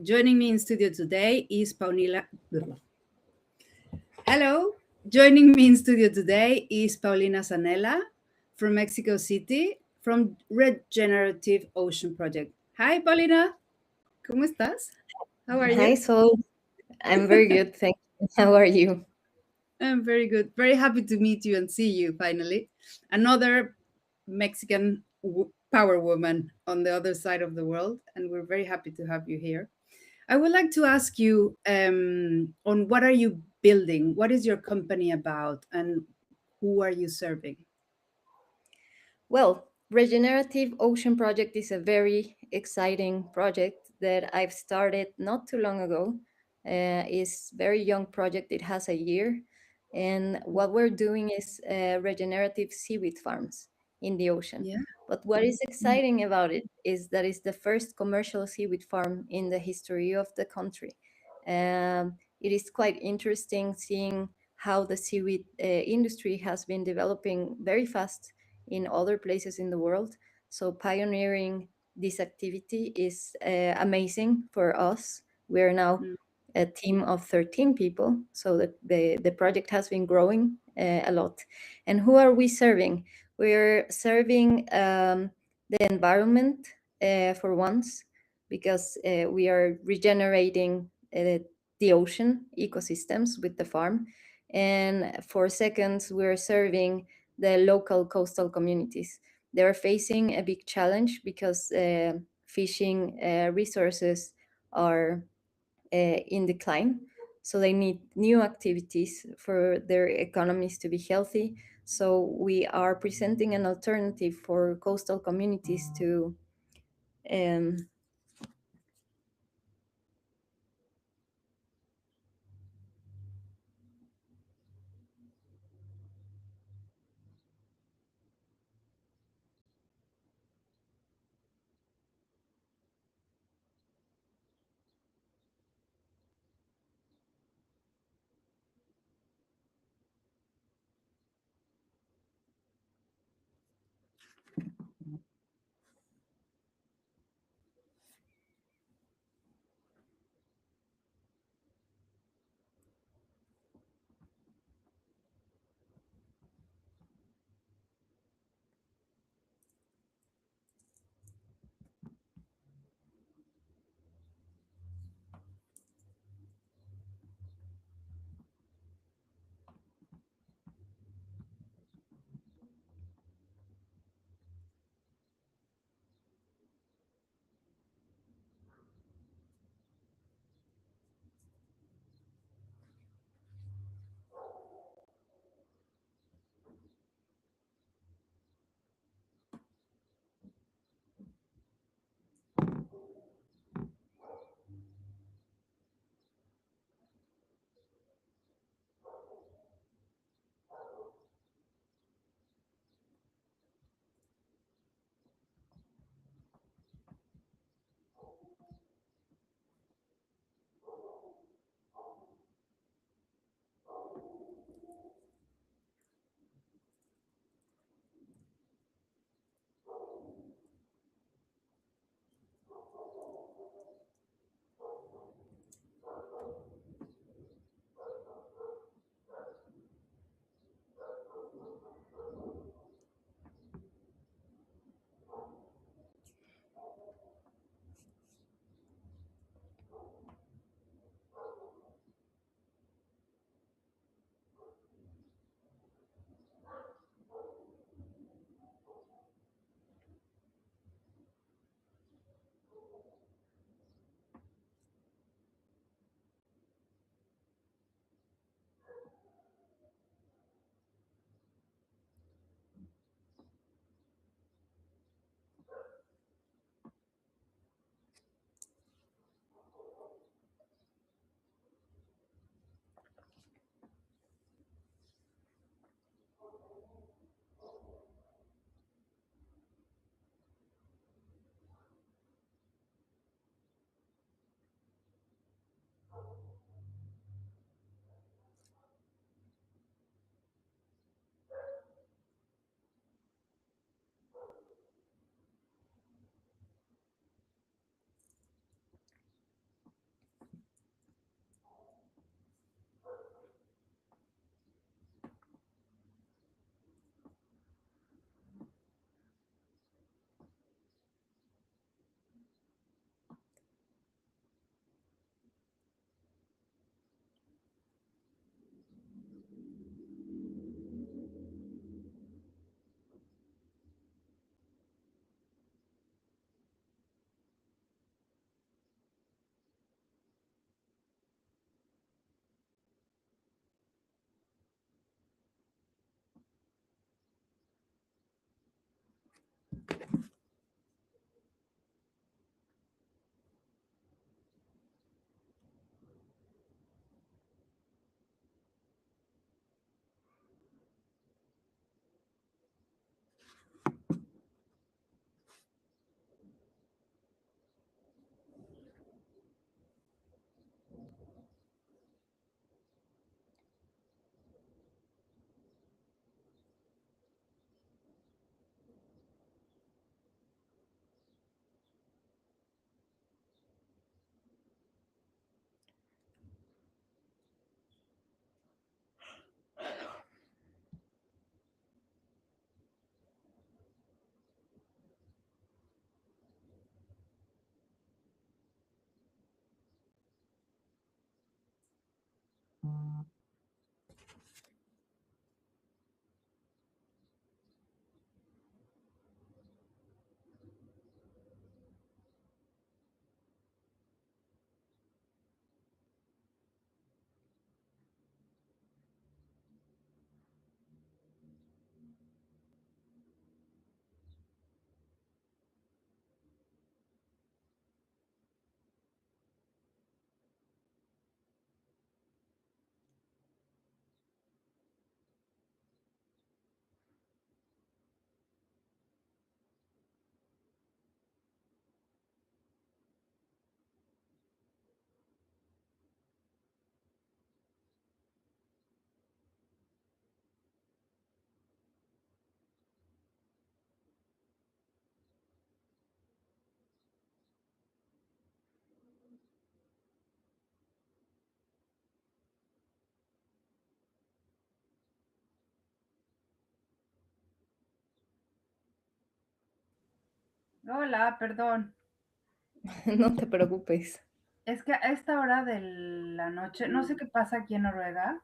Joining me in studio today is Paulina. Hello. Joining me in studio today is Paulina Zanella from Mexico City from Regenerative Ocean Project. Hi, Paulina. ¿Cómo estás? How are Hi, you? Sol. I'm very good, thank you. How are you? I'm very good. Very happy to meet you and see you finally. Another Mexican power woman on the other side of the world, and we're very happy to have you here. I would like to ask you on what are you building? What is your company about, and who are you serving? Well, Regenerative Ocean Project is a very exciting project that I've started not too long ago. It's very young project. It has a year, and what we're doing is regenerative seaweed farms in the ocean. Yeah. But what is exciting about it is that it's the first commercial seaweed farm in the history of the country. It is quite interesting seeing how the seaweed industry has been developing very fast in other places in the world. So pioneering this activity is amazing for us. We're now Mm. a team of 13 people. So the project has been growing a lot. And who are we serving? We're serving the environment for once, because we are regenerating the ocean ecosystems with the farm. And for seconds, we're serving the local coastal communities. They're facing a big challenge because fishing resources are in decline. So they need new activities for their economies to be healthy. So we are presenting an alternative for coastal communities to um, Hola, perdón. No te preocupes. Es que a esta hora de la noche, no sé qué pasa aquí en Noruega,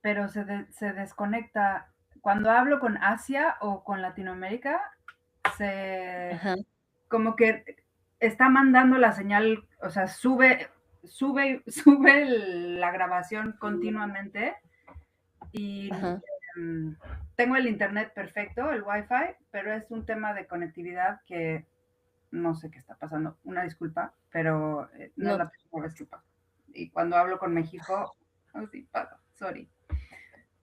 pero se desconecta. Cuando hablo con Asia o con Latinoamérica, se Ajá, como que está mandando la señal, o sea, sube la grabación continuamente y ajá. mm, tengo el internet perfecto, el wifi, pero es un tema de conectividad que no sé qué está pasando. Una disculpa, pero no es No, la primera vez que pasa. Y cuando hablo con México, así pasa, sorry.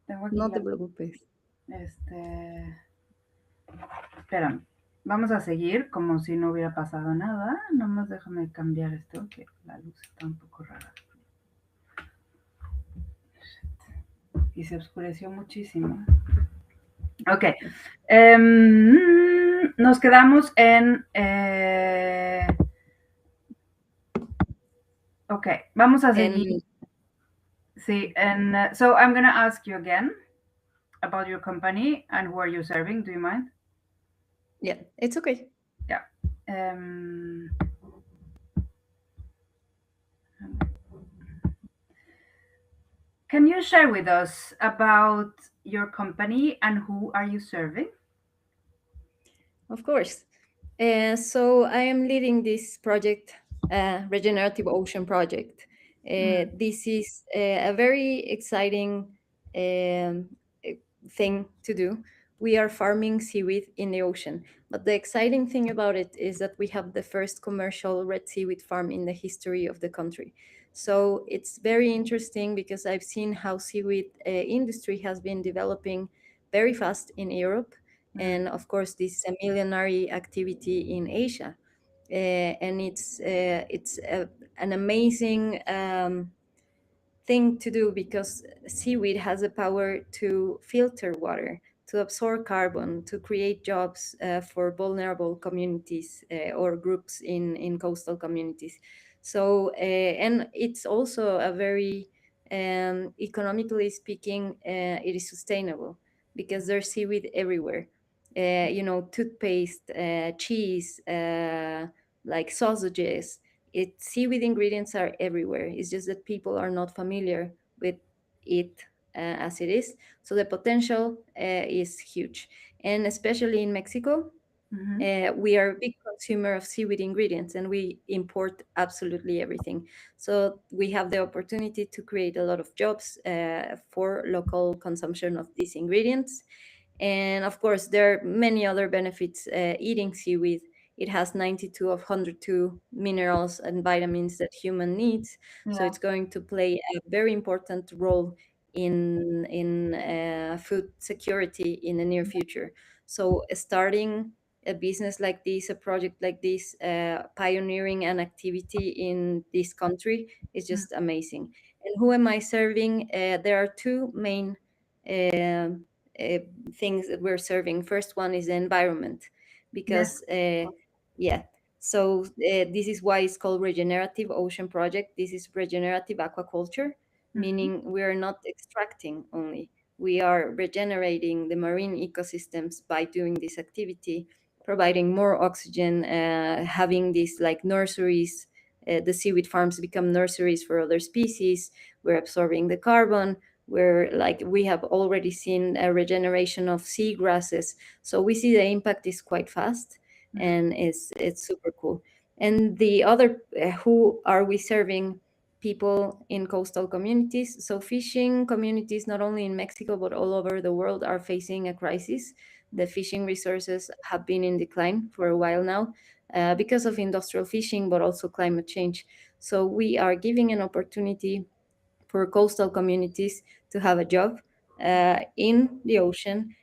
Tengo aquí no te la, preocupes. este, espérame. Vamos a seguir como si no hubiera pasado nada. Nomás déjame cambiar esto, que la luz está un poco rara. Y se oscureció muchísimo. Ok. Nos quedamos en... ok, vamos a seguir. And Sí, and so I'm going to ask you again about your company and who are you serving. Do you mind? yeah, it's okay. Yeah. Um, can you share with us about your company and who are you serving? Of course. So I am leading this project, Regenerative Ocean Project. Mm, This is a very exciting um, eh, thing to do. We are farming seaweed in the ocean, but the exciting thing about it is that we have the first commercial red seaweed farm in the history of the country. So it's very interesting because I've seen how seaweed industry has been developing very fast in Europe, mm, and of course this is a millenary activity in Asia, and an amazing thing to do because seaweed has the power to filter water, to absorb carbon, to create jobs for vulnerable communities or groups in coastal communities. So, and it's also a very, economically speaking, it is sustainable because there's seaweed everywhere. Toothpaste, cheese, like sausages, seaweed ingredients are everywhere. It's just that people are not familiar with it as it is. So the potential is huge, and especially in Mexico, mhm, we are a big consumer of seaweed ingredients, and we import absolutely everything. So we have the opportunity to create a lot of jobs for local consumption of these ingredients. And of course, there are many other benefits eating seaweed. It has 92 of 102 minerals and vitamins that human needs. So yeah. it's going to play a very important role in food security in the near future. So starting a business like this, a project like this, pioneering an activity in this country is Mm, just amazing. And who am I serving? There are two main um uh, things that we're serving. First one is the environment, yes. because yeah. So this is why it's called Regenerative Ocean Project. This is regenerative aquaculture, Mhm, meaning we are not extracting only. We are regenerating the marine ecosystems by doing this activity, providing more oxygen, having these like nurseries the seaweed farms become nurseries for other species. We're absorbing the carbon. We have already seen a regeneration of seagrasses. So we see the impact is quite fast, Mm. and it's super cool. And the other, who are we serving? People in coastal communities. So fishing communities, not only in Mexico but all over the world, are facing a crisis. The fishing resources have been in decline for a while now, because of industrial fishing, but also climate change. So we are giving an opportunity for coastal communities to have a job in the ocean,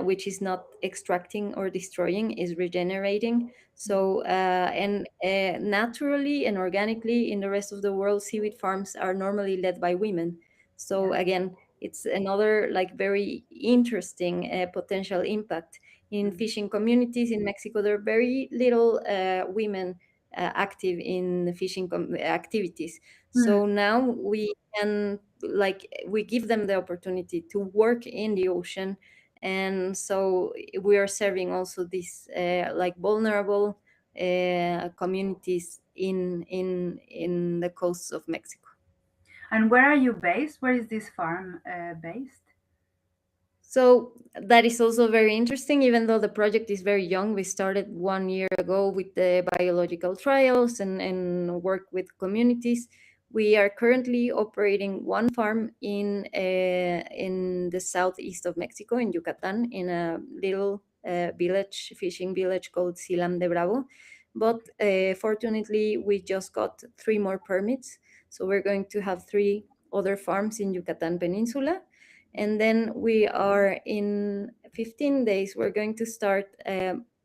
which is not extracting or destroying, is regenerating. So, and naturally and organically, in the rest of the world, seaweed farms are normally led by women. So, Yeah. again, it's another like very interesting potential impact. In Mm. fishing communities in Mexico, there are very little women active in fishing activities. So Mm. now we give them the opportunity to work in the ocean, and so we are serving also these like vulnerable communities in the coasts of Mexico. And where are you based? Where is this farm based? So that is also very interesting. Even though the project is very young, we started 1 year ago with the biological trials and work with communities. We are currently operating one farm in the southeast of Mexico, in Yucatan, in a little village, fishing village called Silam de Bravo. But fortunately, we just got three more permits, so we're going to have three other farms in Yucatan Peninsula. And then we are in 15 days, we're going to start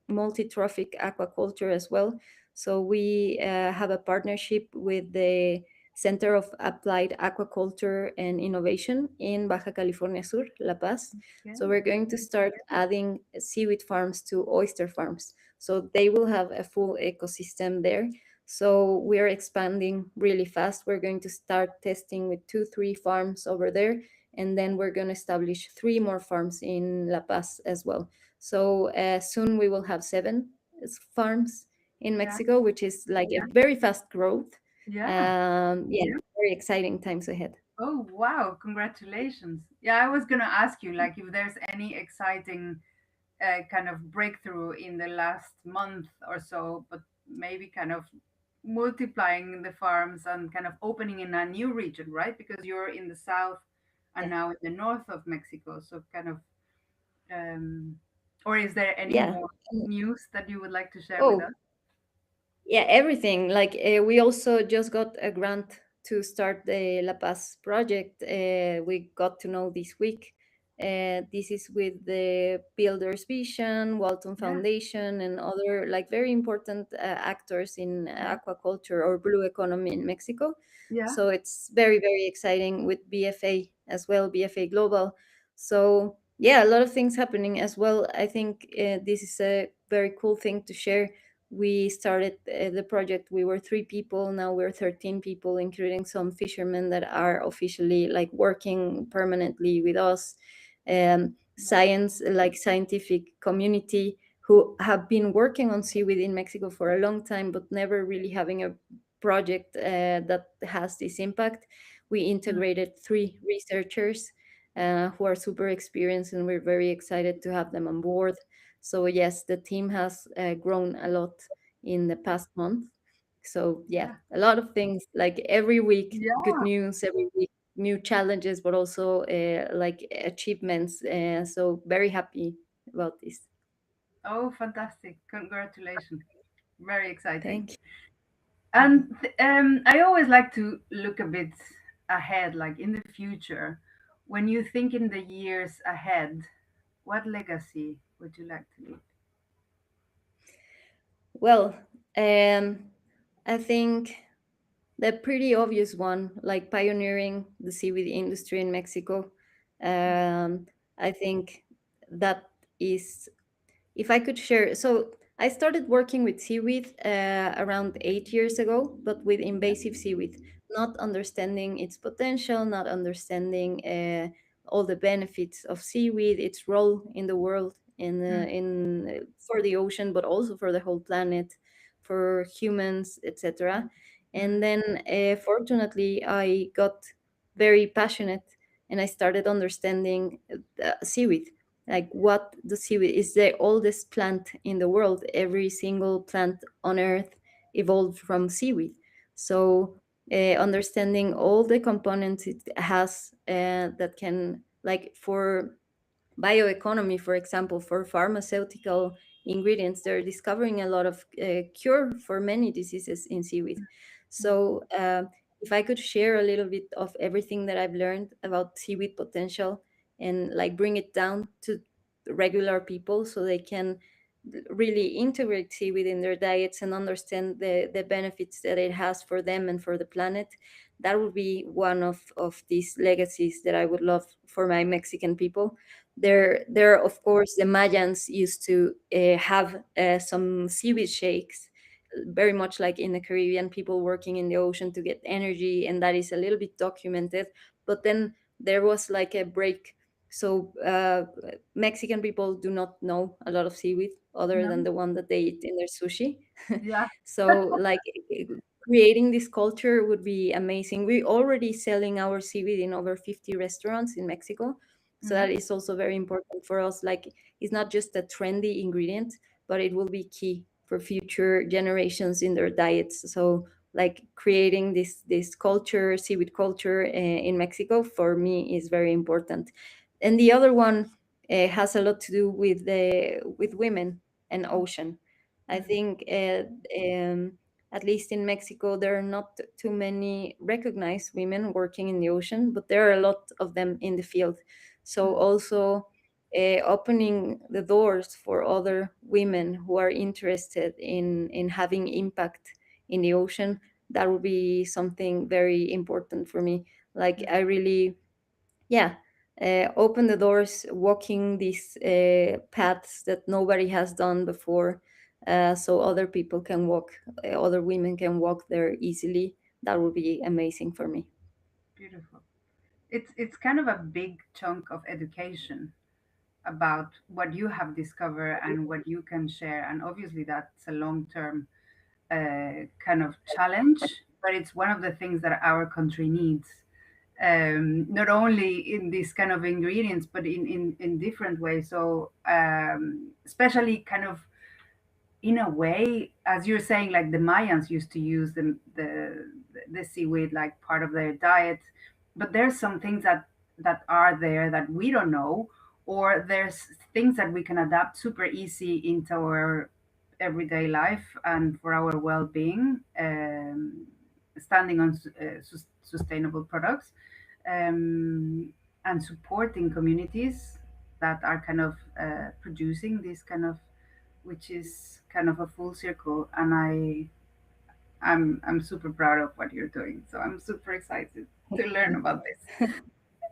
multi-trophic aquaculture as well. So we have a partnership with the Center of Applied Aquaculture and Innovation in Baja California Sur, La Paz. So Okay. we're going to start adding seaweed farms to oyster farms. So they will have a full ecosystem there. So we are expanding really fast. We're going to start testing with 2, 3 farms over there, and then we're going to establish 3 more farms in La Paz as well. So soon we will have 7 farms in Yeah. Mexico, which is like a very fast growth. Yeah. Yeah, very exciting times ahead. Oh, wow. Congratulations. Yeah, I was going to ask you, like, if there's any exciting kind of breakthrough in the last month or so, but maybe kind of multiplying the farms and kind of opening in a new region, right? Because you're in the south and Yeah, now in the north of Mexico. So kind of, um, or is there any yeah. more news that you would like to share with us? Oh, yeah, everything. Like we also just got a grant to start the La Paz project. We got to know this week. This is with the Builders Vision, Walton Yeah, Foundation, and other like very important actors in yeah, aquaculture or blue economy in Mexico. yeah. So it's very, very exciting with BFA as well, BFA Global. So yeah, a lot of things happening as well. I think this is a very cool thing to share. We started the project, we were 3 people, now we're 13 people, including some fishermen that are officially like working permanently with us. Wow. Science, like scientific community, who have been working on seaweed in Mexico for a long time but never really having a project that has this impact. We Mm. integrated 3 researchers who are super experienced, and we're very excited to have them on board. So yes, the team has grown a lot in the past month. So yeah, Yeah. a lot of things, like every week, good Yeah. news, every week, new challenges, but also like achievements. So very happy about this. Oh, fantastic. Congratulations. Very exciting. Thank you. And I always like to look a bit ahead, like in the future. When you think in the years ahead, what legacy would you like to leave? Well, I think the pretty obvious one, like pioneering the seaweed industry in Mexico. Um, I think that is, if I could share. So I started working with seaweed around 8 years ago, but with invasive seaweed, not understanding its potential, not understanding all the benefits of seaweed, its role in the world, Mm. for the ocean, but also for the whole planet, for humans, etc. And then fortunately I got very passionate, and I started understanding seaweed, like what the seaweed is. The oldest plant in the world. Every single plant on earth evolved from seaweed. So understanding all the components it has that can, like, for bioeconomy, for example, for pharmaceutical ingredients, they're discovering a lot of cure for many diseases in seaweed. So if I could share a little bit of everything that I've learned about seaweed potential, and like bring it down to regular people so they can really integrate seaweed in their diets and understand the benefits that it has for them and for the planet, that would be one of these legacies that I would love for my Mexican people. There, of course, the Mayans used to have some seaweed shakes, very much like in the Caribbean, people working in the ocean to get energy, and that is a little bit documented. But then there was like a break. So Mexican people do not know a lot of seaweed other No. than the one that they eat in their sushi. Yeah. So like creating this culture would be amazing. We're already selling our seaweed in over 50 restaurants in Mexico. So Mhm. that is also very important for us. Like, it's not just a trendy ingredient, but it will be key for future generations in their diets. So like creating this culture, seaweed culture in Mexico, for me is very important. And the other one has a lot to do with women and ocean. I Mhm. think at least in Mexico, there are not too many recognized women working in the ocean, but there are a lot of them in the field. So Mhm. also opening the doors for other women who are interested in having impact in the ocean, that would be something very important for me. Like, I really, yeah, open the doors, walking these paths that nobody has done before, so other people can walk, other women can walk there easily. That would be amazing for me. Beautiful. It's kind of a big chunk of education about what you have discovered and what you can share. And obviously, that's a long term kind of challenge, but it's one of the things that our country needs. Not only in these kind of ingredients, but in different ways. So, especially kind of in a way, as you're saying, like the Mayans used to use the seaweed like part of their diet, but there's some things that are there that we don't know, or there's things that we can adapt super easy into our everyday life and for our well-being, standing on sustainable products, and supporting communities that are kind of producing this kind of, which is kind of a full circle. And I'm super proud of what you're doing, so I'm super excited to learn about this.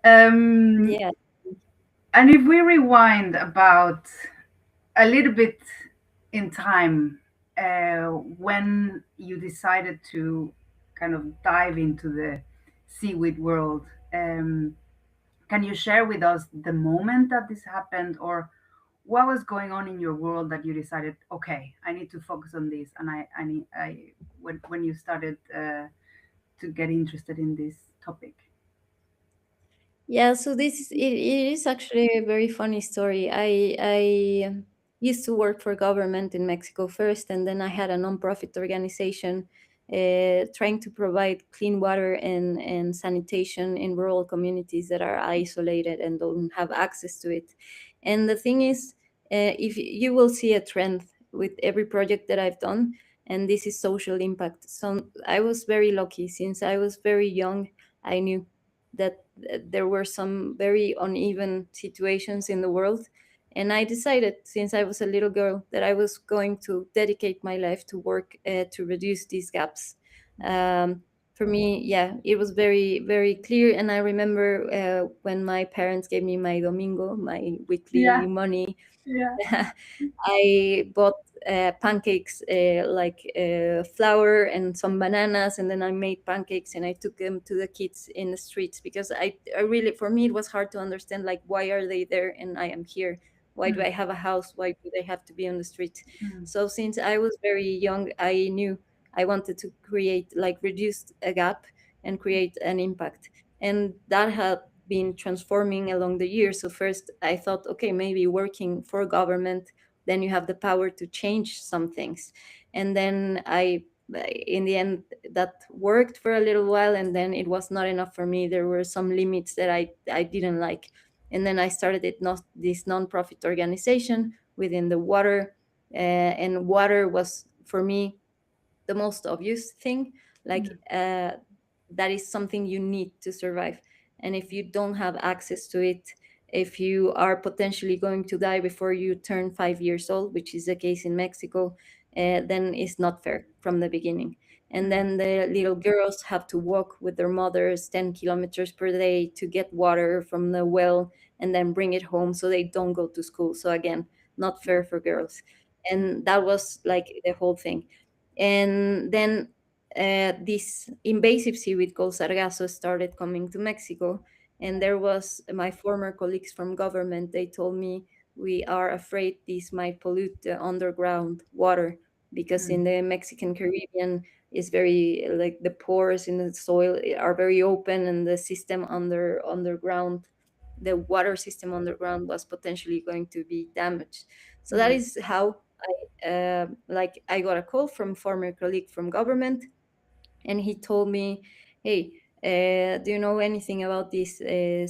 um Yeah. and if we rewind about a little bit in time, when you decided to kind of dive into the seaweed world, um can you share with us the moment that this happened, or what was going on in your world that you decided, okay, I need to focus on this, and I need I when you started to get interested in this topic? Yeah, so it is actually a very funny story. I used to work for government in Mexico first, and then I had a nonprofit organization trying to provide clean water and sanitation in rural communities that are isolated and don't have access to it. And the thing is, if you will see a trend with every project that I've done, and this is social impact. So I was very lucky since I was very young. I knew that there were some very uneven situations in the world. And I decided, since I was a little girl, that I was going to dedicate my life to work to reduce these gaps. For me, yeah, it was very, very clear. And I remember when my parents gave me my domingo, my weekly Yeah, money, yeah. I bought pancakes, like flour and some bananas, and then I made pancakes and I took them to the kids in the streets because I really, for me, it was hard to understand, like, why are they there and I am here? Why do Mm, I have a house? Why do they have to be on the street? mm, So since I was very young, I knew I wanted to create, like, reduce a gap and create an impact. And that had been transforming along the years. So first I thought, okay, maybe working for government, then you have the power to change some things. And then in the end, that worked for a little while, and then it was not enough for me. There were some limits that I didn't like. And then I started this nonprofit organization within the water, and water was for me the most obvious thing. Like, that is something you need to survive. And if you don't have access to it, if you are potentially going to die before you turn 5 years old, which is the case in Mexico, then it's not fair from the beginning. And then the little girls have to walk with their mothers 10 kilometers per day to get water from the well and then bring it home, so they don't go to school. So again, not fair for girls. And that was like the whole thing. And then this invasive seaweed called sargasso started coming to Mexico. And there was my former colleagues from government. They told me, we are afraid this might pollute the underground water, because in the Mexican Caribbean is very, like, the pores in the soil are very open, and the system underground, the water system underground was potentially going to be damaged. So that is how like, I got a call from former colleague from government, and he told me, "Hey, do you know anything about this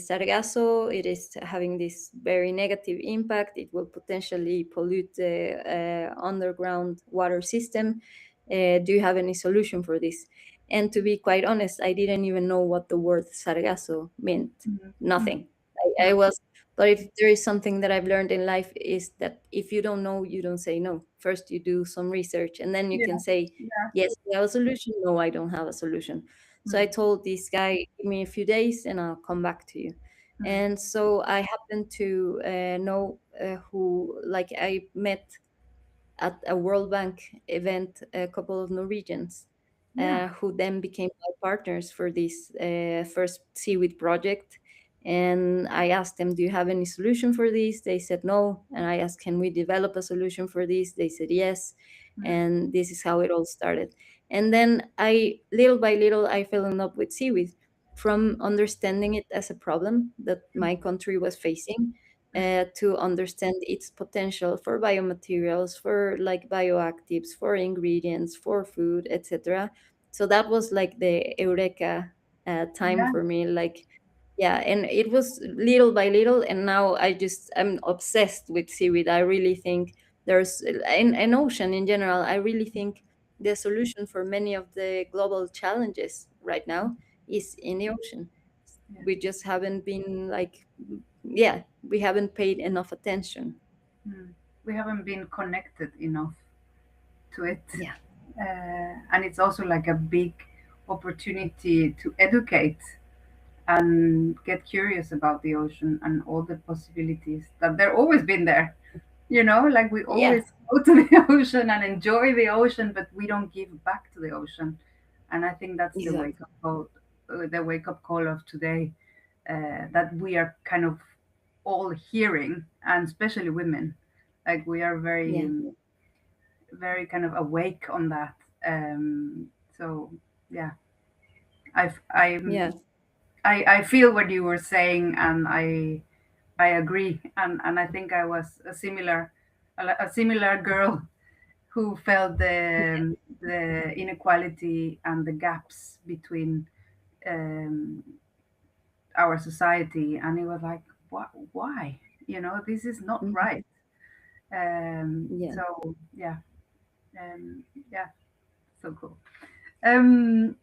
sargasso? It is having this very negative impact. It will potentially pollute the underground water system. Do you have any solution for this?" And to be quite honest, I didn't even know what the word sargasso meant. Nothing. I was, but if there is something that I've learned in life, is that if you don't know, you don't say no. First, you do some research, and then you Yeah. can say, Yeah. yes, we have a solution. No, I don't have a solution. So I Mm, told this guy, give me a few days and I'll come back to you. mm, And so I happened to know who, like, I met at a World Bank event a couple of Norwegians yeah. who then became my partners for this first seaweed project. And I asked them, "Do you have any solution for this?" They said no. And I asked, "Can we develop a solution for this?" They said yes. Mm, And this is how it all started. And then little by little, I fell in love with seaweed, from understanding it as a problem that my country was facing, to understand its potential for biomaterials, for, like, bioactives, for ingredients, for food, etc. So that was like the eureka time yeah. for me. Like, yeah, and it was little by little, and now I'm obsessed with seaweed. I really think there's an ocean in general. I really think the solution for many of the global challenges right now is in the ocean. Yeah. We just haven't been, like, yeah, we haven't paid enough attention. We haven't been connected enough to it. Yeah. And it's also like a big opportunity to educate and get curious about the ocean and all the possibilities that they're always been there. Like we Yeah. always go to the ocean and enjoy the ocean, but we don't give back to the ocean. And I think that's Exactly. the wake up call of today, that we are kind of all hearing, and especially women, like we are very, Yeah. very kind of awake on that. So yeah, I've, Yeah. I feel what you were saying, and I agree, and I think I was a similar girl who felt the inequality and the gaps between um, our society, and it was like, why? This is not Mhm. right. Yeah. So yeah, yeah, so cool. And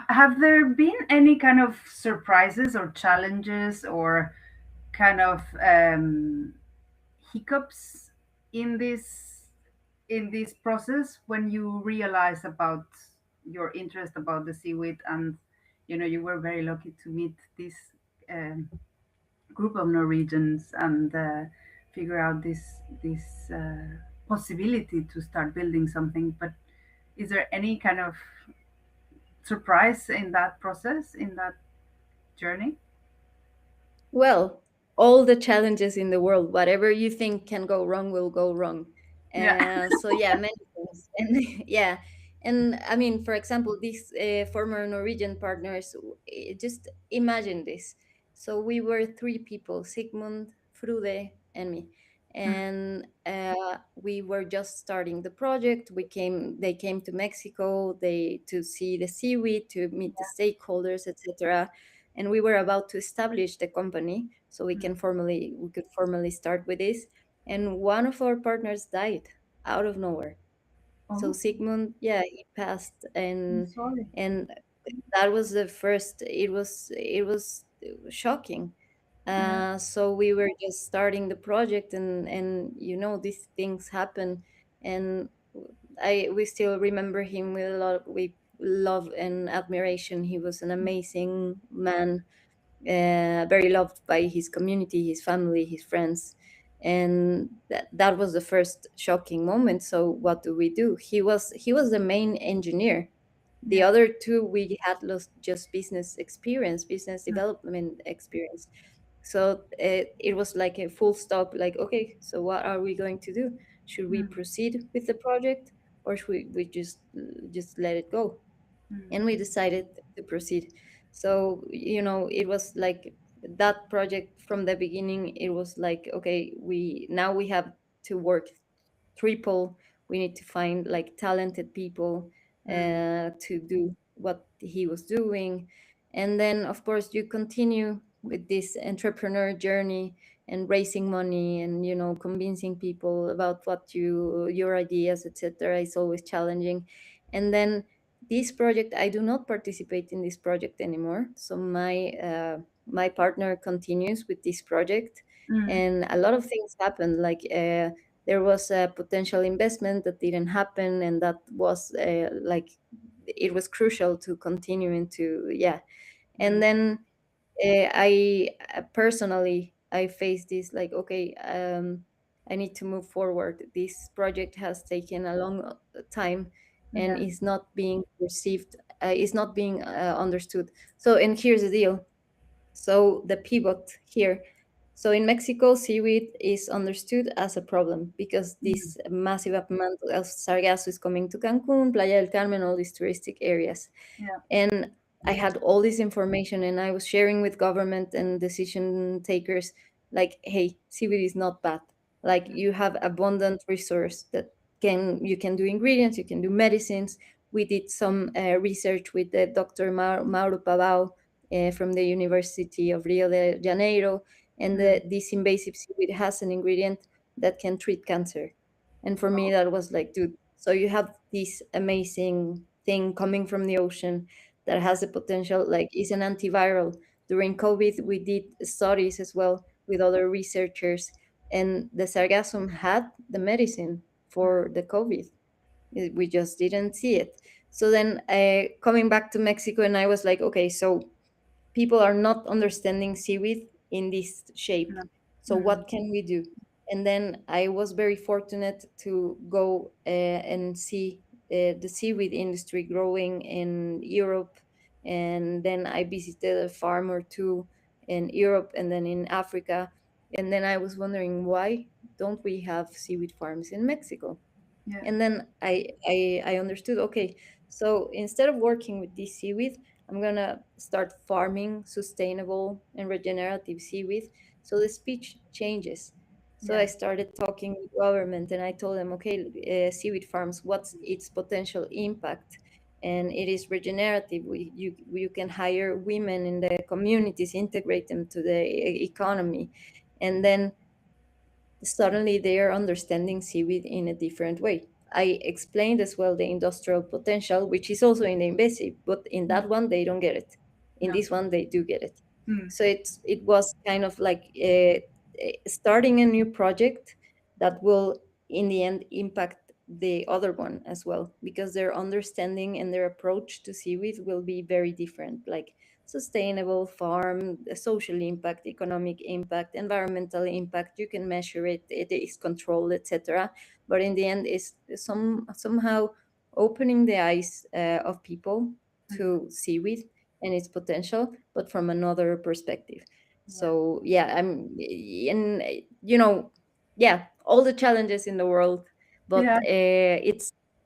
have there been any kind of surprises or challenges or kind of hiccups in this process when you realize about your interest about the seaweed, and you were very lucky to meet this um, group of Norwegians and figure out this possibility to start building something. But is there any kind of surprise in that process, in that journey? Well, all the challenges in the world, whatever you think can go wrong will go wrong. Yeah. So yeah, many things. And yeah, And I mean, for example, these former Norwegian partners, just imagine this. So we were three people: Sigmund, Frude, and me. Mm, And we were just starting the project. They came to Mexico, they to see the seaweed, to meet the stakeholders, etc. And we were about to establish the company, so mm. we could formally start with this. And one of our partners died out of nowhere. So Oh, Sigmund, yeah, he passed, I'm sorry. and that was the first. It was shocking. Yeah. So we were just starting the project, and these things happen, and I we still remember him with a lot of with love and admiration. He was an amazing man, very loved by his community, his family, his friends. And that was the first shocking moment. So what do we do? He was the main engineer. The Yeah. other two, we had lost just business experience, business Mm, development experience. So it was like a full stop, like, okay, so what are we going to do? Should we mm, proceed with the project, or should we just let it go? mm. And we decided to proceed. So it was like that project from the beginning. It was like, okay, we have to work triple. We need to find like talented people Mm, to do what he was doing. And then of course you continue with this entrepreneur journey, and raising money, and convincing people about your ideas, etc., is always challenging. And then this project, I do not participate in this project anymore. So my partner continues with this project. mm. And a lot of things happened, like there was a potential investment that didn't happen, and that was like it was crucial to continue into, yeah. And Mm, then I personally, I face this, like, okay, I need to move forward. This project has taken a long time, and yeah. is not being perceived, is not being understood. So, and here's the deal. So the pivot here. So in Mexico, seaweed is understood as a problem because Mm, this massive amount of sargasso is coming to Cancun, Playa del Carmen, all these touristic areas. yeah. And I had all this information, and I was sharing with government and decision takers, like, hey, seaweed is not bad. Like, you have abundant resource that you can do ingredients, you can do medicines. We did some research with the Dr. Mauro Pavao from the University of Rio de Janeiro, and Mm, this invasive seaweed has an ingredient that can treat cancer. And for me, oh, that was like, dude, so you have this amazing thing coming from the ocean that yeah. has the potential, like, is an antiviral. During COVID, we did studies as well with other researchers, and the sargassum had the medicine Mm, for the COVID. We just didn't see it. So then, coming back to Mexico, and I was like, okay, so people are not understanding seaweed in this shape. no. So Mm, what can we do? And then I was very fortunate to go and see the seaweed industry growing in Europe. And then I visited a farm or two in Europe and then in Africa. And then I was wondering, why don't we have seaweed farms in Mexico? yeah. And then I understood, okay, so instead of working with this seaweed, I'm gonna start farming sustainable and regenerative seaweed. So the speech changes. So I Yeah. started talking with government, and I told them, okay, seaweed farms, what's its potential impact? And it is regenerative. You can hire women in the communities, integrate them to the economy. And then suddenly they are understanding seaweed in a different way. I explained as well the industrial potential, which is also in the invasive, but in Mm, that one they don't get it. In no. this one they do get it. Mm, So it was kind of like starting a new project that will in the end impact the other one as well, because their understanding and their approach to seaweed will be very different, like sustainable farm, the social impact, economic impact, environmental impact. You can measure it, it is controlled, etc. But in the end, is somehow opening the eyes of people mm, to seaweed and its potential, but from another perspective. yeah. So yeah, yeah, all the challenges in the world, but Yeah.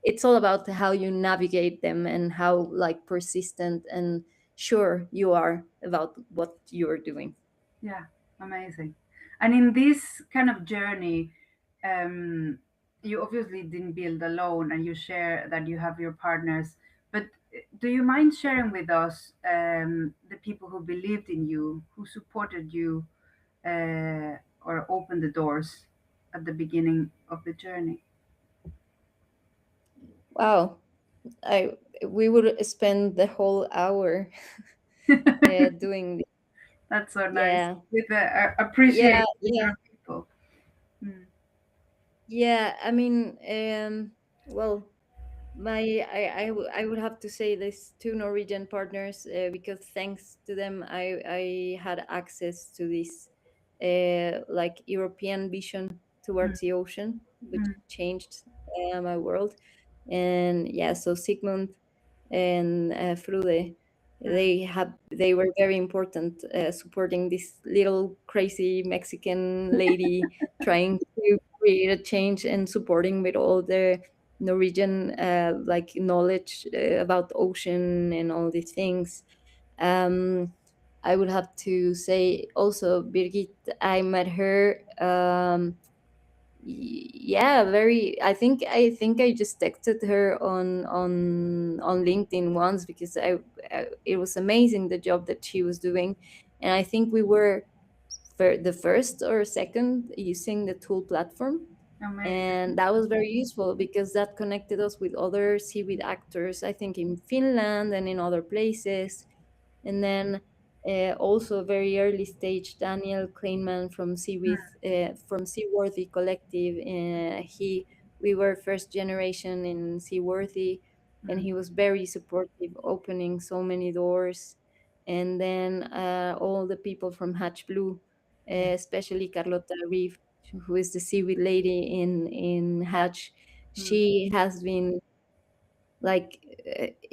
it's all about how you navigate them and how like persistent and sure you are about what you're doing. Yeah, amazing. And in this kind of journey, um, you obviously didn't build alone, and you share that you have your partners. But do you mind sharing with us the people who believed in you, who supported you, or opened the doors at the beginning of the journey? Wow, I we would spend the whole hour doing this. That's so nice. Yeah, With the yeah, appreciate yeah. your people. Mm, Yeah, I mean, well, I would have to say these two Norwegian partners, because thanks to them I had access to this like European vision mm, towards the ocean, which mm, changed my world. And yeah, so Sigmund and Frude, mm. they were very important, supporting this little crazy Mexican lady trying to create a change and supporting with all the Norwegian like knowledge about ocean and all these things. Um, I would have to say also Birgit. I met her. Yeah, very. I think I just texted her on LinkedIn once because it was amazing the job that she was doing, and I think we were the first or second using the tool platform, Amazing. and that was very useful because that connected us with other seaweed actors, I think in Finland and in other places. And then also very early stage Daniel Kleinman from Seaworthy Collective. He We were first generation in Seaworthy, and Mm, he was very supportive, opening so many doors. And then all the people from Hatch Blue, especially Carlota Reeve, who is the seaweed lady in Hatch. mm. She has been like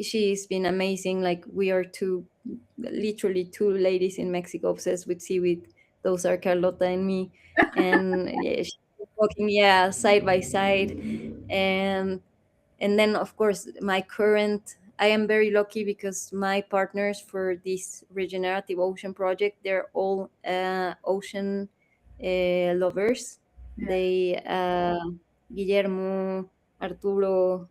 she's been amazing. Like we are literally two ladies in Mexico obsessed with seaweed. Those are Carlota and me, and yeah, she's walking, yeah, side by side. And then of course my current, I am very lucky because my partners for this regenerative ocean project, they're all ocean lovers. Yeah. They Guillermo, Arturo,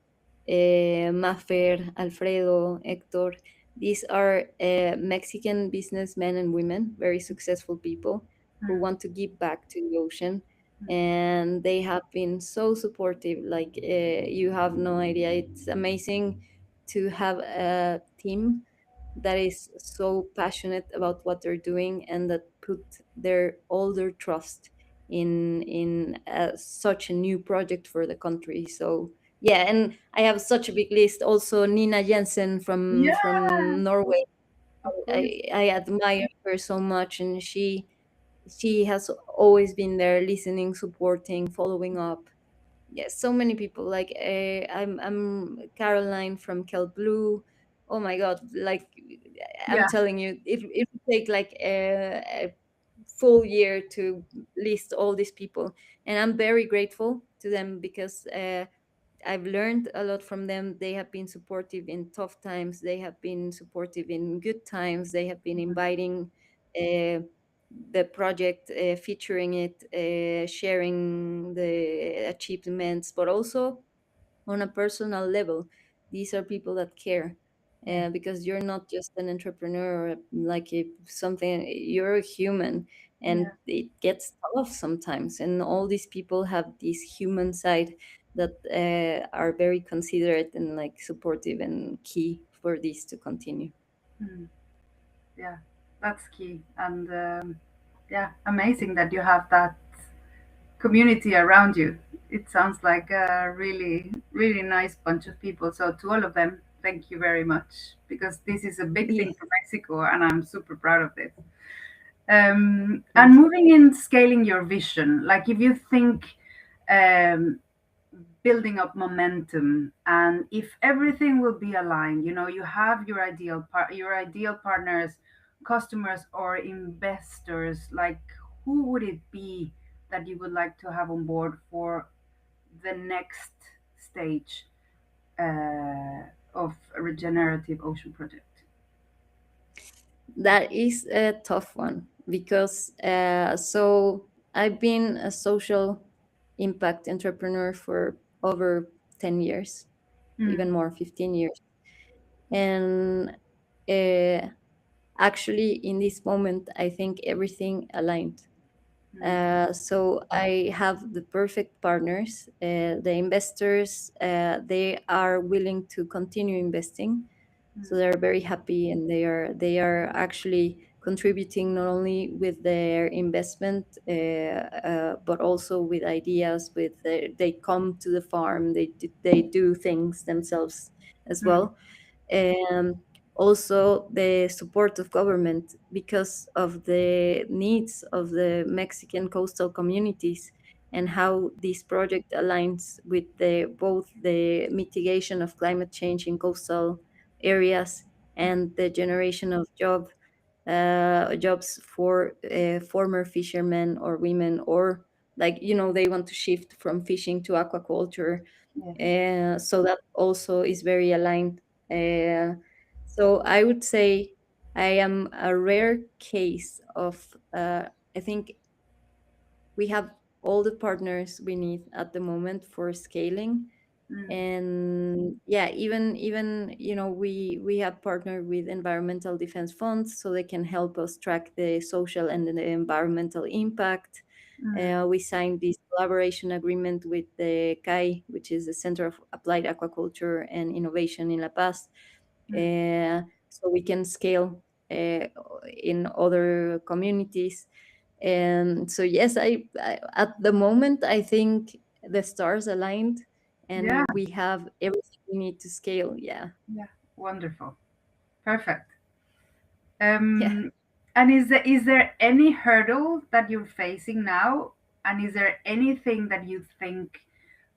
Maffer, Alfredo, Hector, these are Mexican businessmen and women, very successful people who Mm, want to give back to the ocean, mm, and they have been so supportive. Like you have no idea. It's amazing to have a team that is so passionate about what they're doing and that put their trust in such a new project for the country. So yeah, and I have such a big list. Also Nina Jensen yeah, from Norway. of course. I admire her so much, and she has always been there, listening, supporting, following up. Yes, so many people. Like I'm Caroline from Kel Blue. Oh my god, like I'm Yeah. telling you, it would take like a full year to list all these people, and I'm very grateful to them because I've learned a lot from them. They have been supportive in tough times. They have been supportive in good times. They have been Mm, inviting uh, the project, featuring it, sharing the achievements, but also on a personal level. These are people that care. yeah. Because you're not just an entrepreneur or like something, you're a human, and Yeah. it gets tough sometimes. And all these people have this human side that are very considerate and like supportive and key for this to continue. Mm, yeah. That's key. And yeah, amazing that you have that community around you. It sounds like a really, really nice bunch of people. So, to all of them, thank you very much because this is a big Yeah, thing for Mexico and I'm super proud of this. And thank you. moving in, scaling your vision, like if you think um, building up momentum, and if everything will be aligned, you have your ideal partners, customers or investors, like who would it be that you would like to have on board for the next stage? of a regenerative ocean project? That is a tough one because so I've been a social impact entrepreneur for over 10 years, Mm, even more, 15 years. And uh, actually, in this moment, I think everything aligned. mm, So I have the perfect partners. The investors, they are willing to continue investing, so mm, they're very happy, and they are actually contributing not only with their investment, but also with ideas. They come to the farm, they do things themselves as mm, well. And also the support of government because of the needs of the Mexican coastal communities, and how this project aligns with both the mitigation of climate change in coastal areas and the generation of jobs for former fishermen or women, or like, they want to shift from fishing to aquaculture. yes. So that also is very aligned. Uh, so I would say I am a rare case of, I think we have all the partners we need at the moment for scaling. Mm, And yeah, even we have partnered with environmental defense funds so they can help us track the social and the environmental impact. mm, We signed this collaboration agreement with the CAI, which is the Center of Applied Aquaculture and Innovation in La Paz, mm. so we can scale in other communities. And so yes, I at the moment I think the stars aligned, Yeah, and we have everything we need to scale. Yeah. yeah, wonderful, perfect. Yeah. And is there any hurdle that you're facing now? And is there anything that you think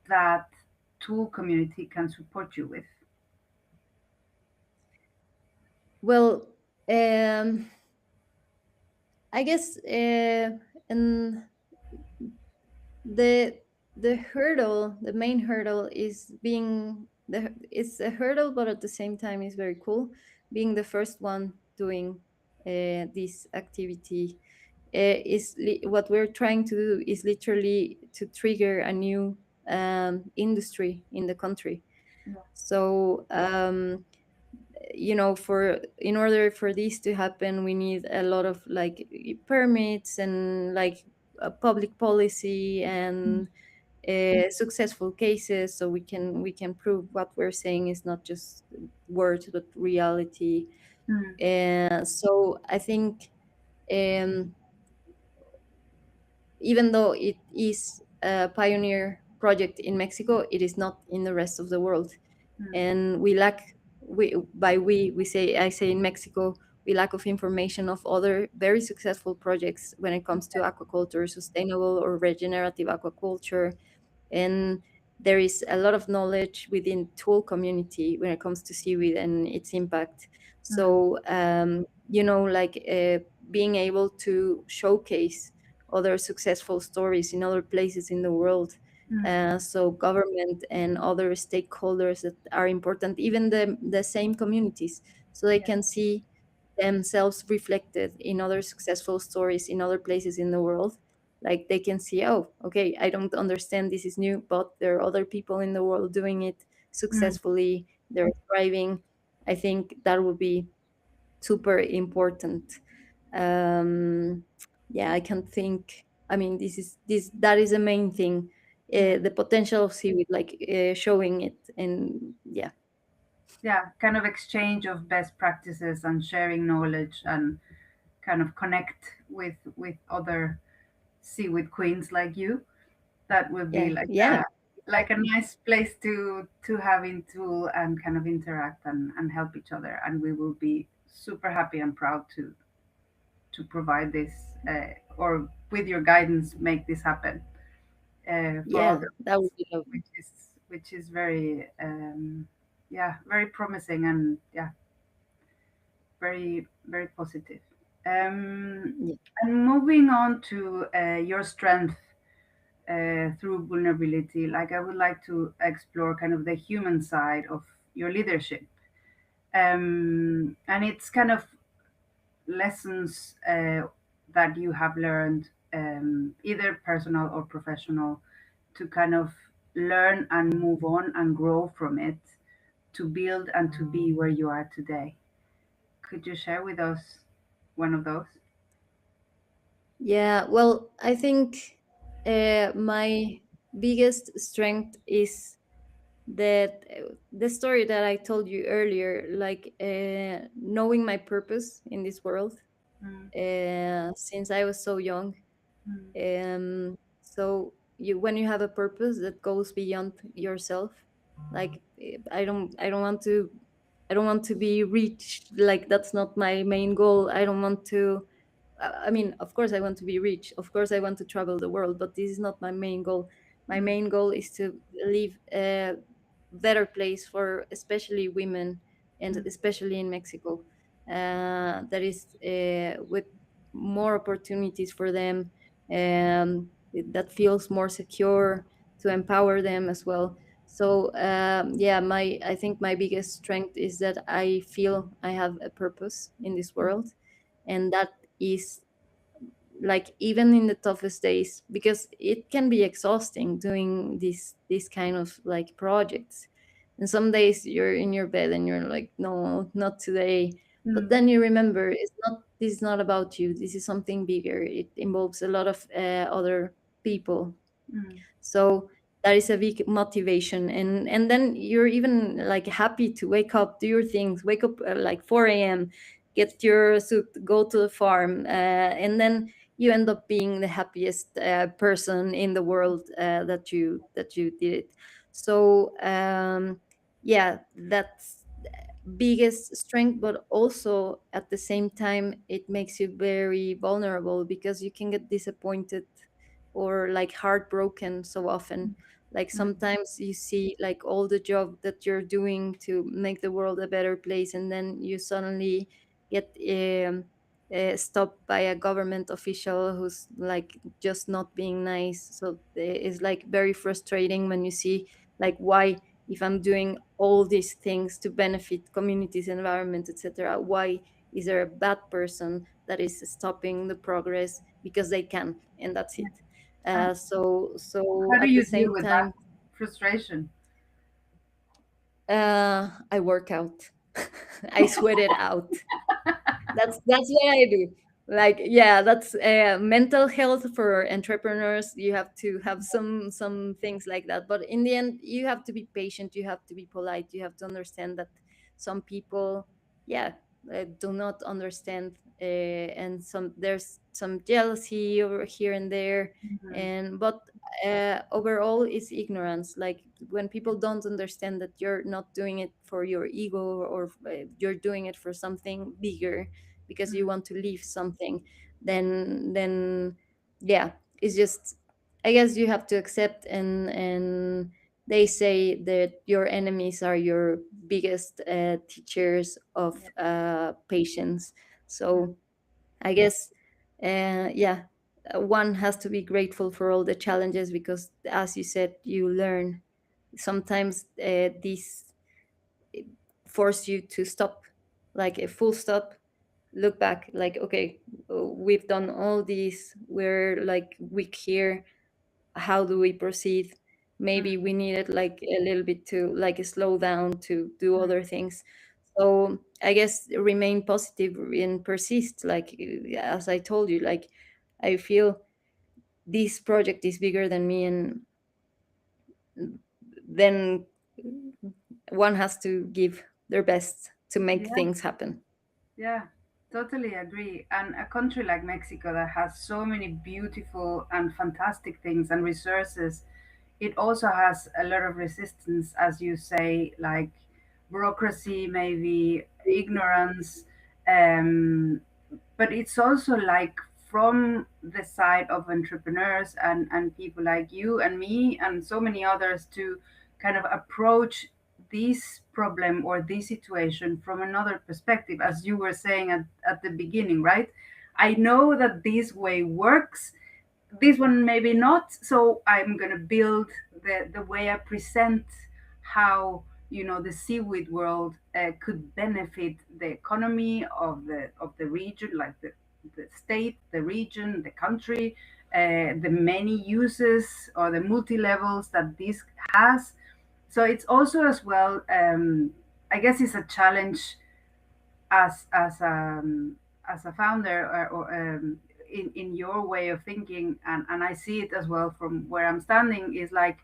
that tool community can support you with? Well, um I guess and the the main hurdle is being it's a hurdle, but at the same time is very cool, being the first one doing this activity. What we're trying to do is literally to trigger a new industry in the country. Yeah. So for in order for this to happen, we need a lot of like permits and like public policy and successful cases, so we can prove what we're saying is not just words but reality. Mm, So I think, um, even though it is a pioneer project in Mexico, it is not in the rest of the world. mm, And we lack, we say, I say in Mexico, we lack of information of other very successful projects when it comes to aquaculture, sustainable or regenerative aquaculture. And there is a lot of knowledge within tool community when it comes to seaweed and its impact. mm, So like being able to showcase other successful stories in other places in the world, mm. so government and other stakeholders that are important, even the same communities, so they Yeah. can see themselves reflected in other successful stories in other places in the world. Like they can see, oh, okay, I don't understand, this is new, but there are other people in the world doing it Mm. successfully, they're thriving. I think that would be super important. um yeah, I can think, I mean, this that is the main thing, Yeah. the potential of seaweed, like showing it. And yeah. Yeah, kind of exchange of best practices and sharing knowledge and kind of connect with other seaweed queens like you. That would be Yeah. Yeah. like a Exactly. nice place to have into and kind of interact and help each other. And we will be super happy and proud to provide this, or with your guidance make this happen for Yeah, others, that would be lovely. which is very yeah, very promising, and yeah, very very positive. um, Yeah. and moving on to your strength, through vulnerability. Like, I would like to explore kind of the human side of your leadership. And it's kind of lessons that you have learned, either personal or professional, to kind of learn and move on and grow from it, to build and to be where you are today. Could you share with us one of those? Yeah, well, I think my biggest strength is that the story that I told you earlier, like knowing my purpose in this world Mm, since I was so young. mm, So when you have a purpose that goes beyond yourself, like I don't want to be rich. Like that's not my main goal. I don't want to. I mean, of course, I want to be rich. Of course, I want to travel the world, but this is not my main goal. My mm, main goal is to leave a better place for especially women and mm, especially in Mexico. That is with more opportunities for them, that feels more secure to empower them as well. So yeah, my I think my biggest strength is that I feel I have a purpose in this world, and that is like even in the toughest days, because it can be exhausting doing these kind of like projects, and some days you're in your bed and you're like, no, not today. But mm, then you remember, this is not about you, this is something bigger. It involves a lot of other people. mm, So that is a big motivation, and then you're even like happy to wake up, do your things, wake up like 4 a.m., get your suit, go to the farm, and then you end up being the happiest person in the world that you did it. So yeah, that's biggest strength, but also at the same time it makes you very vulnerable because you can get disappointed or like heartbroken so often. Like mm, sometimes you see like all the job that you're doing to make the world a better place, and then you suddenly get stopped by a government official who's like just not being nice. So it's like very frustrating when you see like, why, if I'm doing all these things to benefit communities, environment, etc., why is there a bad person that is stopping the progress because they can, and that's yeah. it. And So how do at the you deal same with that time, frustration? I work out. I sweat it out. That's what I do. Like, yeah, that's mental health for entrepreneurs. You have to have some things like that, but in the end you have to be patient, you have to be polite, you have to understand that some people, yeah, do not understand, and some there's some jealousy over here and there. Mhm, And but overall it's ignorance. Like when people don't understand that you're not doing it for your ego, or you're doing it for something bigger because you mm, want to leave something, then yeah, it's just, I guess you have to accept. And they say that your enemies are your biggest teachers of yeah, patience. mm, So I guess yeah, one has to be grateful for all the challenges, because as you said, you learn. Sometimes these force you to stop, like a full stop, look back, like, okay, we've done all these, we're like weak here, how do we proceed? Maybe we mm, needed like a little bit to like slow down to do mm, other things. So I guess remain positive and persist, like as I told you, like I feel this project is bigger than me, and then one has to give their best to make yeah, things happen. yeah, totally agree. And a country like Mexico that has so many beautiful and fantastic things and resources, it also has a lot of resistance, as you say, like bureaucracy, maybe ignorance, um, but it's also like from the side of entrepreneurs and people like you and me and so many others to kind of approach this problem or this situation from another perspective, as you were saying at the beginning, right? I know that this way works, this one maybe not, so I'm going to build the way I present how, you know, the seaweed world could benefit the economy of the region, like the state, the region, the country, the many uses or the multi levels that this has. So it's also as well, I guess it's a challenge as as a founder, or in your way of thinking, and I see it as well from where I'm standing, is like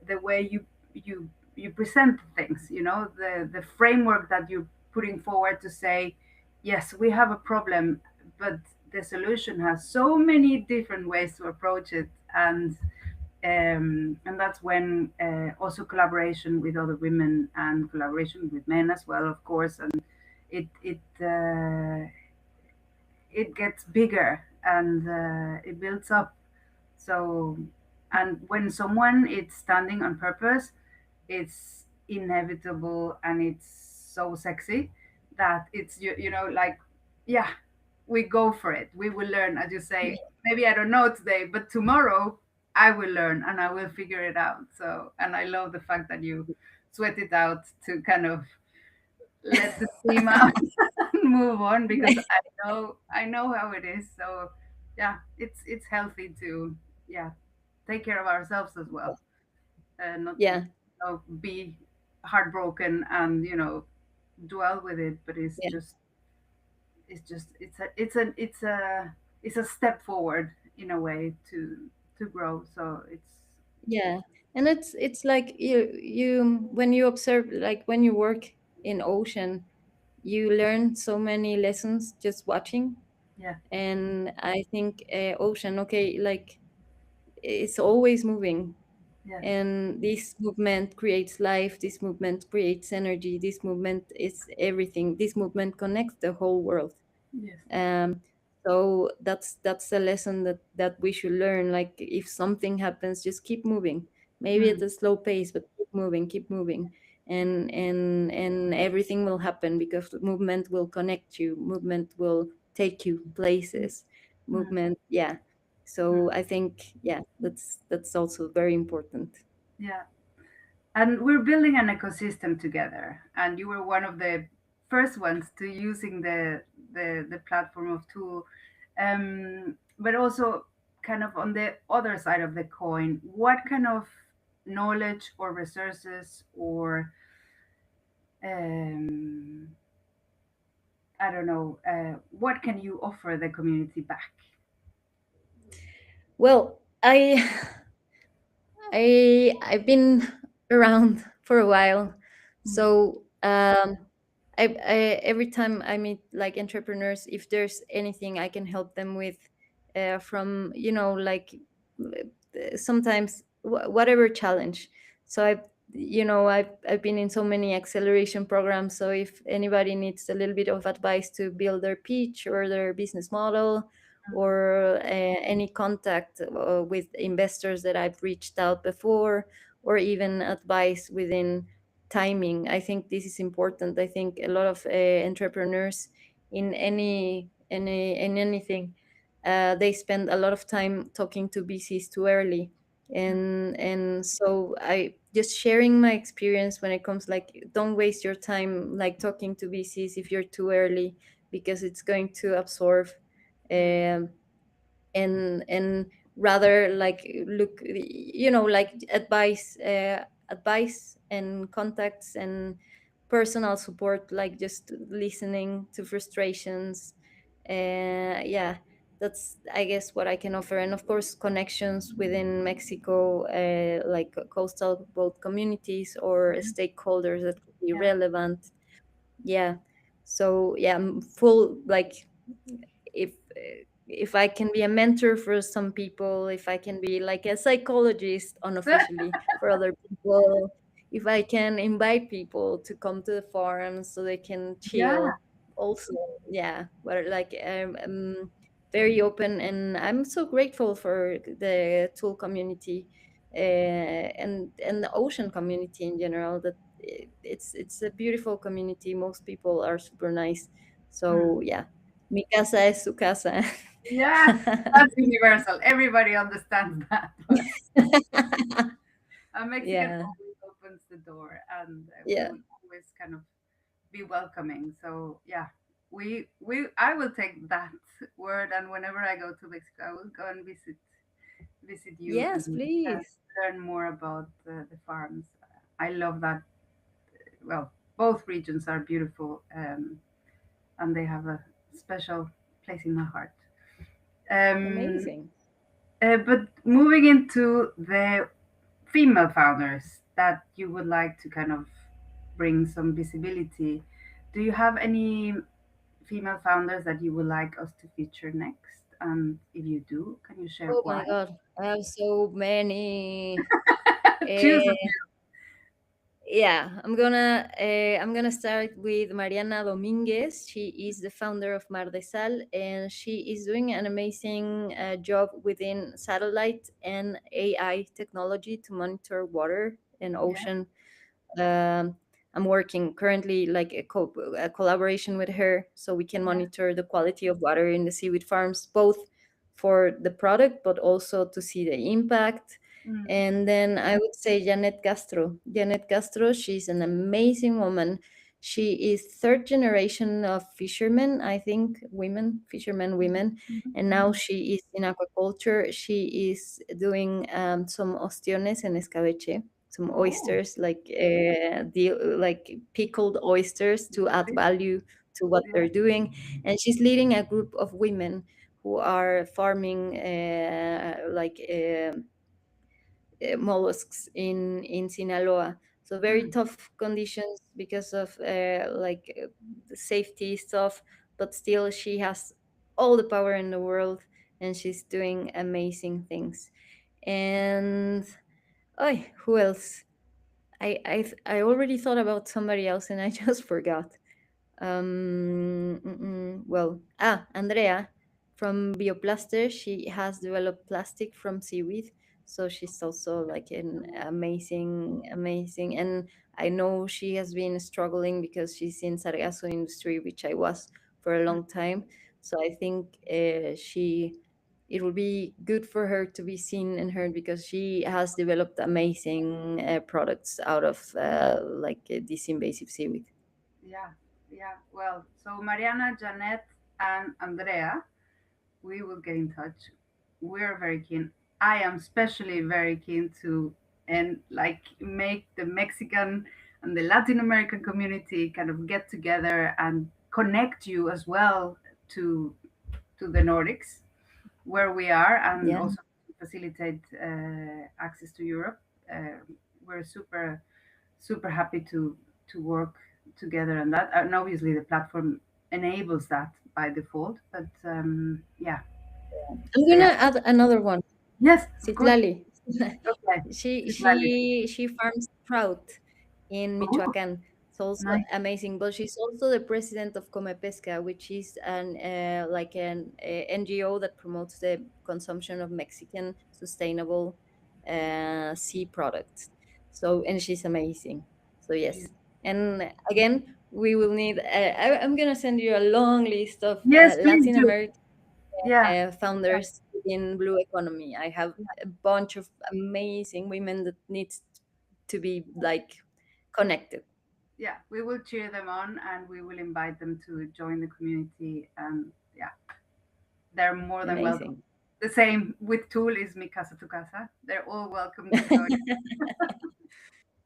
the way you present things, you know, the framework that you're putting forward to say, yes, we have a problem, but the solution has so many different ways to approach it. And that's when also collaboration with other women and collaboration with men as well, of course, and it it gets bigger, and it builds up. So, and when someone is standing on purpose, it's inevitable and it's so sexy that it's, you know, like, yeah, we go for it, we will learn, as you say. Maybe I don't know today, but tomorrow I will learn and I will figure it out. So, and I love the fact that you sweat it out to kind of let the steam out and move on, because I know how it is. So yeah, it's healthy to, yeah, take care of ourselves as well, and not to, Yeah, be heartbroken and, you know, dwell with it. But yeah, it's a step forward in a way to grow. So yeah. And it's like you when you observe, like when you work in ocean, you learn so many lessons just watching. yeah, And I think ocean, okay, like it's always moving, yes, and this movement creates life, this movement creates energy, this movement is everything, this movement connects the whole world. yes, um so that's a lesson that we should learn. Like if something happens, just keep moving, maybe at mm, a slow pace, but keep moving, keep moving. And everything will happen, because movement will connect you, movement will take you places, mm, movement, yeah. So mm, I think, yeah, that's also very important. yeah. And we're building an ecosystem together, and you were one of the first ones to using the platform of Tool. But also, kind of on the other side of the coin, what kind of knowledge or resources or, um, I don't know, what can you offer the community back? Well, I've been around for a while, Mm, so every time I meet like entrepreneurs, if there's anything I can help them with, from like sometimes whatever challenge. So I've been in so many acceleration programs. So if anybody needs a little bit of advice to build their pitch or their business model, or any contact with investors that I've reached out before, or even advice within timing. I think this is important. I think a lot of entrepreneurs in in anything, they spend a lot of time talking to VCs too early, and so I just sharing my experience when it comes, like, don't waste your time like talking to VCs if you're too early, because it's going to absorb. mm, Um, and rather like look, like advice and contacts and personal support, like just listening to frustrations. Yeah, that's, I guess, what I can offer. And of course, connections within Mexico, like coastal boat communities or mhm, stakeholders that could be yeah, relevant. Yeah. So yeah, I'm full, like, if I can be a mentor for some people, if I can be like a psychologist unofficially for other people, if I can invite people to come to the forums so they can yeah, chill, also, yeah, but like very open, and I'm so grateful for the tool community, and the ocean community in general. That it's a beautiful community. Most people are super nice. mm, So yeah, mi casa es su casa. Yeah, that's universal. Everybody understands that. But a Mexican Yeah, always opens the door, and we yeah, will always kind of be welcoming. So yeah, we I will take that word, and whenever I go to Mexico, I will go and visit you yes, and please. learn more about the farms. I love that. Well, both regions are beautiful, and they have a special place in my heart. Um, Amazing. but moving into the female founders that you would like to kind of bring some visibility, do you have any female founders that you would like us to feature next? And if you do, can you share Oh why? my God, I have so many. Choose a Uh, yeah, I'm gonna start with Mariana Dominguez. She is the founder of Mar de Sal, and she is doing an amazing job within satellite and AI technology to monitor water and few. Yeah. ocean. um, I'm working currently like a collaboration with her so we can Yeah. monitor the quality of water in the seaweed farms, both for the product but also to see the impact. Mm. And then I would say Janet Castro. Janet Castro, she's an amazing woman. She is third generation of fishermen, I think, women, fishermen, women, and now Mm. she is in aquaculture. She is doing some ostiones and escabeche, some Oh, oysters, like pickled oysters to add delicious. value to what Yeah. they're doing. And she's leading a group of women who are farming mollusks in Sinaloa. So very Mm. tough conditions because of the safety stuff, but still she has all the power in the world, and she's doing amazing things. And oh, who else? I already thought about somebody else and I just forgot. Well, Andrea from Bioplaster, she has developed plastic from seaweed, so she's also like an amazing. And I know she has been struggling because she's in Sargasso industry, which I was for a long time. So I think she it will be good for her to be seen and heard because she has developed amazing products out of this invasive seaweed. Yeah. Yeah. Well, so Mariana, Janet, and Andrea, we will get in touch. We're very keen. I am especially very keen to and like make the Mexican and the Latin American community kind of get together and connect you as well to the Nordics where we are, and Yeah. also facilitate access to Europe. Uh, we're super happy to work together on that, and obviously the platform enables that by default. But yeah, I'm so gonna yeah, add another one. yes, of course. Citlali. Okay, she it's valid. she she farms trout in Oh, Michoacan. It's also nice. amazing. But she's also the president of Come Pesca, which is an NGO that promotes the consumption of Mexican sustainable sea products. So and she's amazing. So yes. And again, we will need. I'm gonna send you a long list of Yes, please Latin do. American Yeah, yeah, founders in Blue Economy. I have a bunch of amazing women that needs to be like connected. yeah. We will cheer them on, and we will invite them to join the community. And yeah, they're more than welcome. Amazing. The same with Tool is Mi Casa Tu Casa. They're all welcome to join.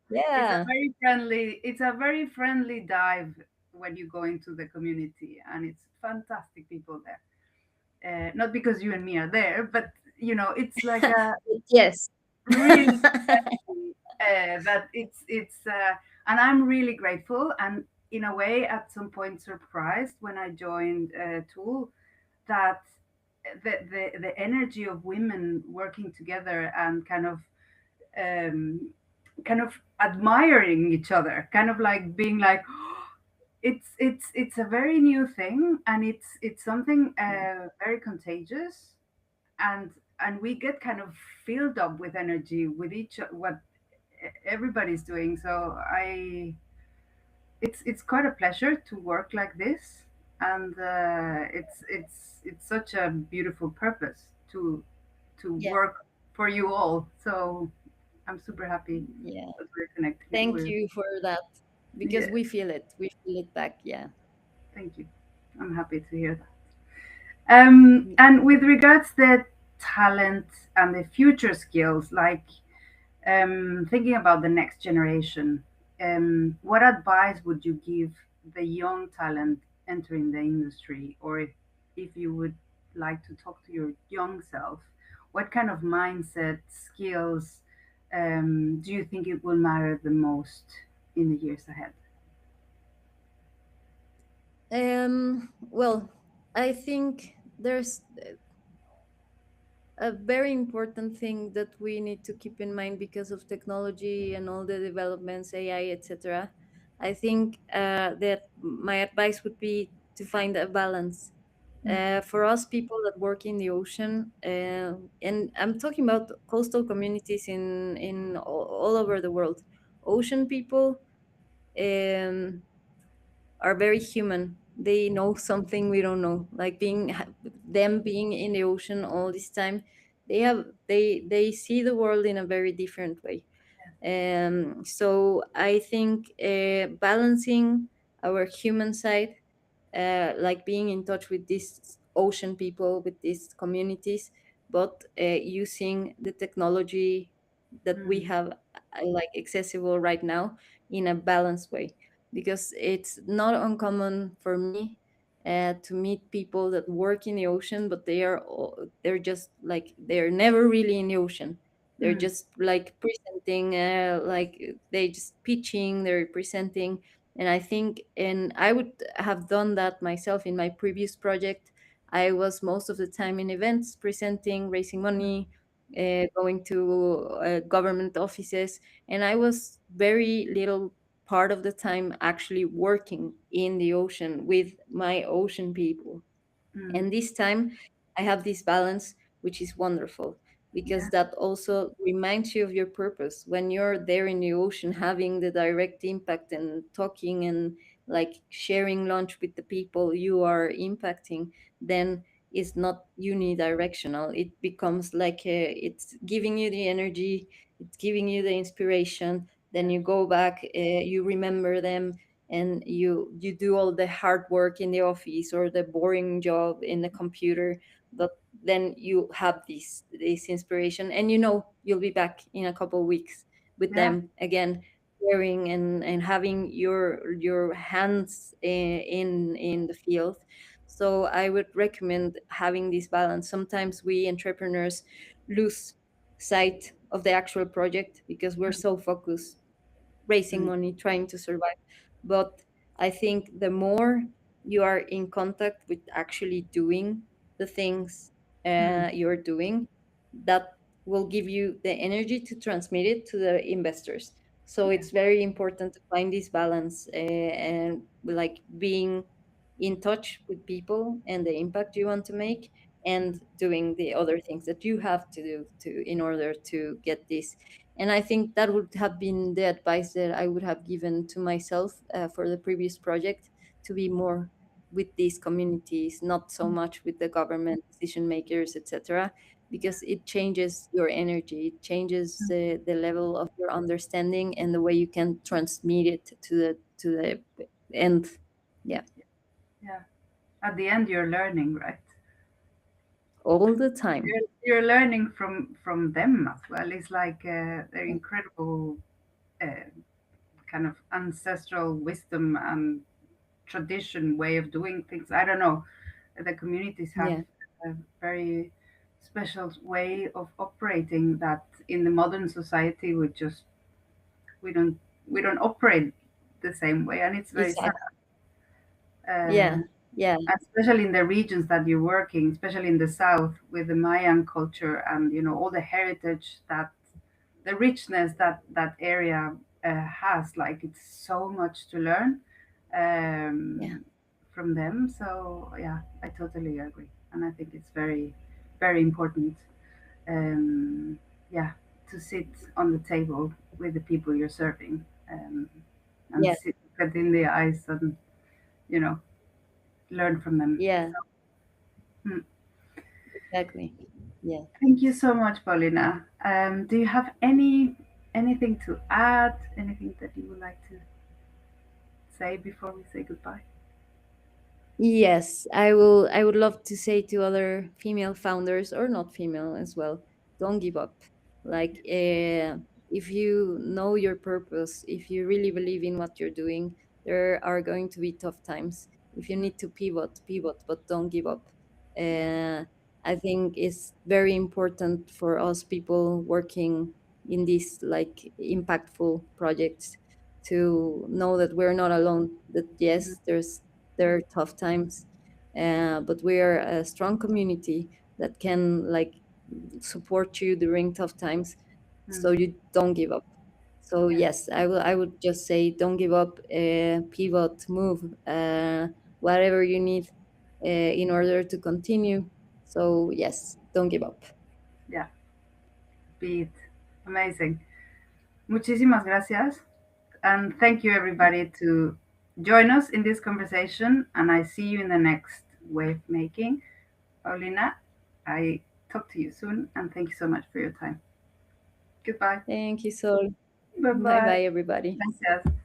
Yeah. It's a very friendly dive when you go into the community, and it's fantastic people there. Not because you and me are there, but it's like a Yes. really that and I'm really grateful, and in a way at some point surprised when I joined Tool, that the energy of women working together and um, kind of admiring each other, kind of like being like, it's a very new thing, and it's something very contagious, and we get kind of filled up with energy with each what everybody's doing. So it's quite a pleasure to work like this. and it's such a beautiful purpose to Yeah, work for you all. So I'm super happy yeah. that we're connected. Thank We're you for that because Yeah, we feel it. We feel it back. Yeah. thank you. I'm happy to hear that. And with regards the talent and the future skills, like thinking about the next generation, what advice would you give the young talent entering the industry, or if you would like to talk to your young self, what kind of mindset, skills do you think it will matter the most in the years ahead? Well, I think there's a very important thing that we need to keep in mind because of technology and all the developments, AI, etc. I think that my advice would be to find a balance. For us people that work in the ocean, and I'm talking about coastal communities in all over the world, ocean people um, are very human. They know something we don't know. Like them being in the ocean all this time, they see the world in a very different way. So I think balancing our human side, like being in touch with these ocean people, with these communities, but using the technology that we Mm, have like accessible right now in a balanced way. Because it's not uncommon for me to meet people that work in the ocean, but they're just like they're never really in the ocean. They're mm, just like presenting, like they just pitching, they're presenting. And I think, and I would have done that myself in my previous project. I was most of the time in events, presenting, raising money, going to government offices, and I was very little part of the time actually working in the ocean with my ocean people. mm. And this time I have this balance, which is wonderful because Yeah. that also reminds you of your purpose. When you're there in the ocean, having the direct impact and talking and like sharing lunch with the people you are impacting, then it's not unidirectional. It becomes like it's giving you the energy, it's giving you the inspiration. Then you go back, you remember them, and you do all the hard work in the office or the boring job in the computer, but then you have this inspiration, and you know you'll be back in a couple of weeks with Yeah. them again, wearing and having your hands in the field. So I would recommend having this balance. Sometimes we entrepreneurs lose sight of the actual project because we're so focused raising Mm, money, trying to survive. But I think the more you are in contact with actually doing the things mm, you're doing, that will give you the energy to transmit it to the investors. So yeah. it's very important to find this balance and like being in touch with people and the impact you want to make, and doing the other things that you have to do to in order to get this. And I think that would have been the advice that I would have given to myself for the previous project, to be more with these communities, not so much with the government decision makers, etc., because it changes your energy, it changes the level of your understanding and the way you can transmit it to the end. Yeah, Yeah. At the end, you're learning, right? all the time. You're learning from them as well. It's like their incredible uh, kind of ancestral wisdom and tradition way of doing things. I don't know. The communities have Yeah, a very special way of operating that in the modern society we don't we don't operate the same way, and it's very sad. exactly. Uh, Yeah, yeah, especially in the regions that you're working, especially in the south with the Mayan culture and all the heritage that the richness that that area has. Like it's so much to learn yeah. from them. So yeah, I totally agree, and I think it's very, very important. Um, yeah, to sit on the table with the people you're serving and Yeah. sit look at in the eyes and you know learn from them. Yeah, Hmm. exactly. Yeah. Thank you so much, Paulina. Do you have anything to add? Anything that you would like to say before we say goodbye? Yes, I will. I would love to say to other female founders, or not female as well, don't give up. Like, if you know your purpose, if you really believe in what you're doing, there are going to be tough times. If you need to pivot, pivot, but don't give up. Uh, I think it's very important for us people working in these like impactful projects to know that we're not alone. That Mhm. yes, there are tough times, but we are a strong community that can like support you during tough times, so Mm. you don't give up. So Yeah, yes, I would just say don't give up, pivot, move, whatever you need in order to continue. So yes, don't give up. yeah, be it. Amazing. Muchísimas gracias. And thank you, everybody, to join us in this conversation. And I see you in the next wave making. Paulina, I talk to you soon. And thank you so much for your time. Goodbye. Thank you, Sol. Bye Bye bye. bye, everybody. Gracias.